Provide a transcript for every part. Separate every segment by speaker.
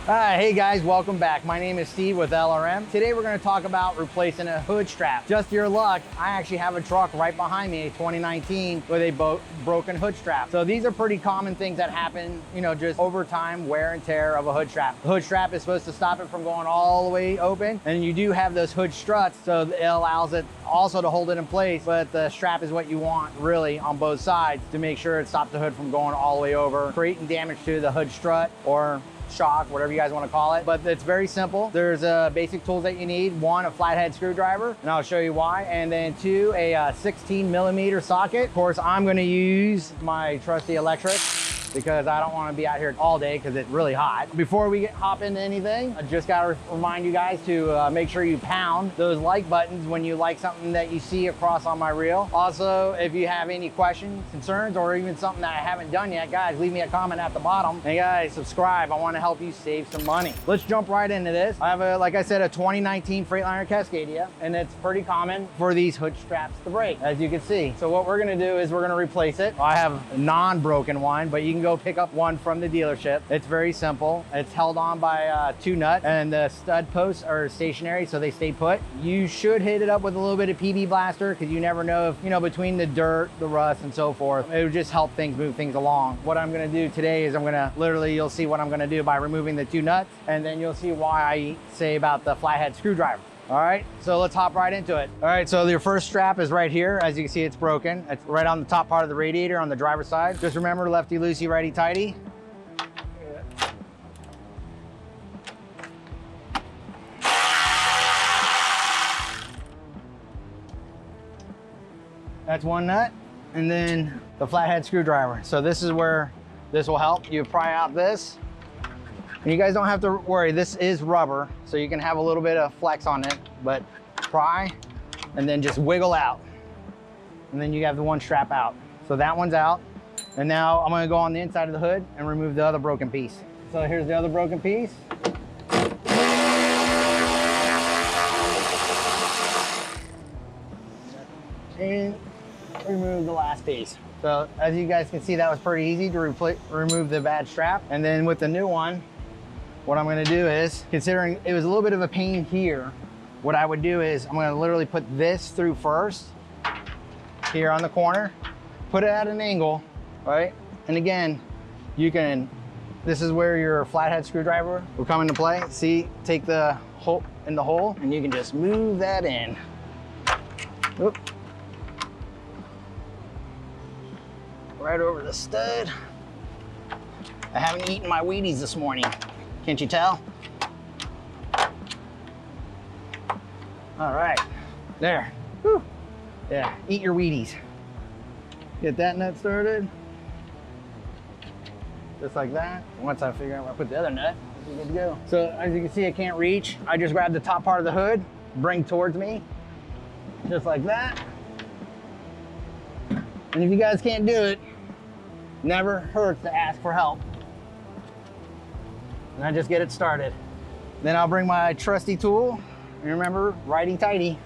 Speaker 1: Hey guys, welcome back. My name is Steve with LRM. Today we're going to talk about replacing a hood strap. Just your luck, I actually have a truck right behind me, a 2019, with a broken hood strap. So these are pretty common things that happen, just over time, wear and tear of a hood strap. The hood strap is supposed to stop it from going all the way open, and you do have those hood struts, so it allows it also to hold it in place, but the strap is what you want really on both sides to make sure it stops the hood from going all the way over, creating damage to the hood strut or shock, whatever you guys want to call it. But it's very simple. There's basic tools that you need. One, a flathead screwdriver, and I'll show you why. And then two, a 16 millimeter socket. Of course, I'm going to use my trusty electric because I don't want to be out here all day because it's really hot. Before we hop into anything, I just got to remind you guys to make sure you pound those like buttons when you like something that you see across on my reel. Also, if you have any questions, concerns, or even something that I haven't done yet, guys, leave me a comment at the bottom. And guys, subscribe. I want to help you save some money. Let's jump right into this. I have like I said, a 2019 Freightliner Cascadia, and it's pretty common for these hood straps to break, as you can see. So what we're going to do is we're going to replace it. I have a non-broken one, but you can go pick up one from the dealership. It's very simple. It's held on by two nuts, and the stud posts are stationary, so they stay put. You should hit it up with a little bit of PB Blaster because you never know if, between the dirt, the rust, and so forth, it would just help things move things along. What I'm going to do today is I'm going to literally, you'll see what I'm going to do by removing the two nuts, and then you'll see why I say about the flathead screwdriver. All right, so let's hop right into it. All right, so your first strap is right here. As you can see, it's broken. It's right on the top part of the radiator on the driver's side. Just remember, lefty loosey, righty tighty. That's one nut. And then the flathead screwdriver. So this is where this will help. You pry out this. And you guys don't have to worry, this is rubber, so you can have a little bit of flex on it, but pry and then just wiggle out. And then you have the one strap out. So that one's out. And now I'm gonna go on the inside of the hood and remove the other broken piece. So here's the other broken piece. And remove the last piece. So as you guys can see, that was pretty easy to remove the bad strap. And then with the new one, what I'm gonna do is, considering it was a little bit of a pain here, what I would do is I'm gonna literally put this through first, here on the corner, put it at an angle, right? And again, this is where your flathead screwdriver will come into play. See, take the hole in the hole, and you can just move that in. Oop. Right over the stud. I haven't eaten my Wheaties this morning. Can't you tell? All right, there. Whew. Yeah, eat your Wheaties. Get that nut started. Just like that. Once I figure out where I put the other nut, we're good to go. So as you can see, I can't reach. I just grab the top part of the hood, bring towards me, just like that. And if you guys can't do it, never hurts to ask for help. And I just get it started. Then I'll bring my trusty tool, and remember, righty tighty.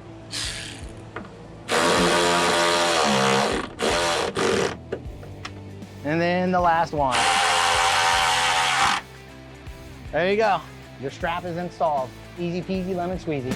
Speaker 1: And then the last one. There you go. Your strap is installed. Easy peasy, lemon squeezy.